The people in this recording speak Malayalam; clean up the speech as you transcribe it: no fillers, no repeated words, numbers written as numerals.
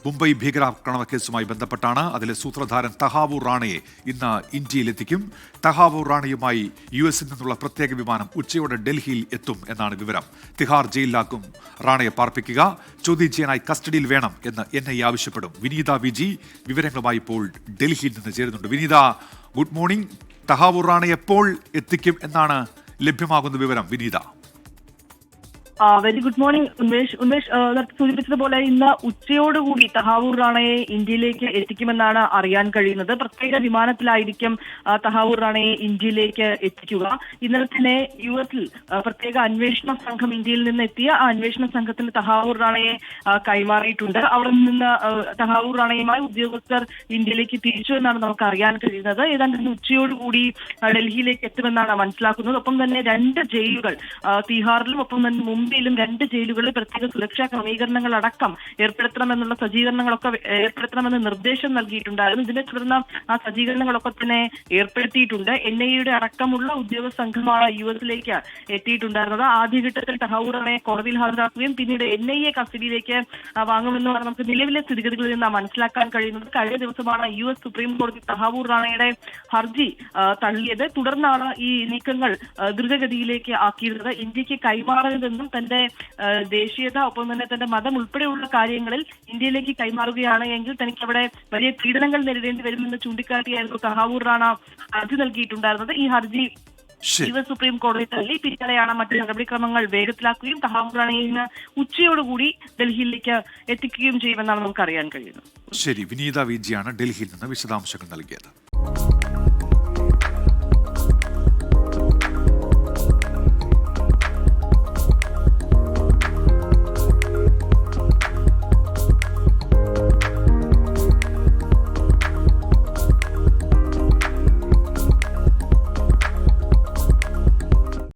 മുംബൈ ഭീകരാക്രമണ കേസുമായി ബന്ധപ്പെട്ടാണ്. അതിലെ സൂത്രധാരൻ തഹാവൂർ റാണയെ ഇന്ന് ഇന്ത്യയിലെത്തിക്കും. തഹാവൂർ റാണയുമായി യുഎസിൽ നിന്നുള്ള പ്രത്യേക വിമാനം ഉച്ചയോടെ ഡൽഹിയിൽ എത്തും എന്നാണ് വിവരം. തിഹാർ ജയിലിലാക്കും റാണയെ പാർപ്പിക്കുക. ചോദ്യം ചെയ്യാനായി കസ്റ്റഡിയിൽ വേണം എന്ന് NIA ആവശ്യപ്പെടും. വിനീത വിജി വിവരങ്ങളുമായി ഇപ്പോൾ ഡൽഹിയിൽ നിന്ന് ചേരുന്നുണ്ട്. Vineetha, good morning. തഹാവൂർ റാണയെ എപ്പോൾ എത്തിക്കും എന്നാണ് ലഭ്യമാകുന്ന വിവരം? Vineetha. Very good morning Unmesh. സൂചിപ്പിച്ചതുപോലെ ഇന്ന് ഉച്ചയോടുകൂടി തഹാവൂർ റാണയെ ഇന്ത്യയിലേക്ക് എത്തിക്കുമെന്നാണ് അറിയാൻ കഴിയുന്നത്. പ്രത്യേക വിമാനത്തിലായിരിക്കും തഹാവൂർ റാണയെ ഇന്ത്യയിലേക്ക് എത്തിക്കുക. ഇന്നലെ തന്നെ യുഎസിൽ പ്രത്യേക അന്വേഷണ സംഘം ഇന്ത്യയിൽ നിന്ന് എത്തിയ ആ അന്വേഷണ സംഘത്തിന് തഹാവൂർ റാണയെ കൈമാറിയിട്ടുണ്ട്. അവിടെ നിന്ന് തഹാവൂർ റാണയുമായി ഉദ്യോഗസ്ഥർ ഇന്ത്യയിലേക്ക് തിരിച്ചു എന്നാണ് നമുക്ക് അറിയാൻ കഴിയുന്നത്. ഏതാണ്ട് ഇന്ന് ഉച്ചയോടുകൂടി ഡൽഹിയിലേക്ക് എത്തുമെന്നാണ് മനസ്സിലാക്കുന്നത്. ഒപ്പം തന്നെ 2 ജയിലുകൾ തീഹാറിലും ഒപ്പം തന്നെ മുംബൈയിലും 2 ജയിലുകളിൽ പ്രത്യേക സുരക്ഷാ ക്രമീകരണങ്ങൾ അടക്കം ഏർപ്പെടുത്തണമെന്നുള്ള സജ്ജീകരണങ്ങളൊക്കെ ഏർപ്പെടുത്തണമെന്ന് നിർദ്ദേശം നൽകിയിട്ടുണ്ടായിരുന്നു. ഇതിനെ തുടർന്ന് ആ സജ്ജീകരണങ്ങളൊക്കെ തന്നെ ഏർപ്പെടുത്തിയിട്ടുണ്ട്. NIA അടക്കമുള്ള ഉദ്യോഗസ്ഥ സംഘമാണ് യുഎസിലേക്ക് എത്തിയിട്ടുണ്ടായിരുന്നത്. ആദ്യഘട്ടത്തിൽ തഹാവൂർ റാണയെ കോടതിയിൽ ഹാജരാക്കുകയും പിന്നീട് NIA കസ്റ്റഡിയിലേക്ക് വാങ്ങുമെന്നാണ് നമുക്ക് നിലവിലെ സ്ഥിതിഗതികളിൽ നിന്ന് മനസ്സിലാക്കാൻ കഴിയുന്നത്. കഴിഞ്ഞ ദിവസമാണ് US സുപ്രീം കോടതി തഹാവൂർ റാണയുടെ ഹർജി തള്ളിയത്. തുടർന്നാണ് ഈ നീക്കങ്ങൾ ദ്രുതഗതിയിലേക്ക് ആക്കിയിരുന്നത്. ഇന്ത്യക്ക് കൈമാറരുതെന്നും തന്റെ ദേശീയത ഒപ്പം തന്നെ തന്റെ മതം ഉൾപ്പെടെയുള്ള കാര്യങ്ങളിൽ ഇന്ത്യയിലേക്ക് കൈമാറുകയാണ് എങ്കിൽ തനിക്ക് അവിടെ വലിയ പീഡനങ്ങൾ നേരിടേണ്ടി വരുമെന്ന് ചൂണ്ടിക്കാട്ടിയായിരുന്നു തഹാവൂർ റാണ ഹർജി നൽകിയിട്ടുണ്ടായിരുന്നത്. ഈ ഹർജി US സുപ്രീം കോടതി തള്ളി. പിന്നാലെയാണ് മറ്റു നടപടിക്രമങ്ങൾ വേഗത്തിലാക്കുകയും തഹാവൂർ റാണയെ ഇന്ന് ഉച്ചയോടുകൂടി ഡൽഹിയിലേക്ക് എത്തിക്കുകയും ചെയ്യുമെന്നാണ് നമുക്ക് അറിയാൻ കഴിയുന്നത്. ശരി, വിനീത വിജിയാണ് ഡൽഹിയിൽ നിന്ന് വിശദാംശങ്ങൾ നൽകിയത്.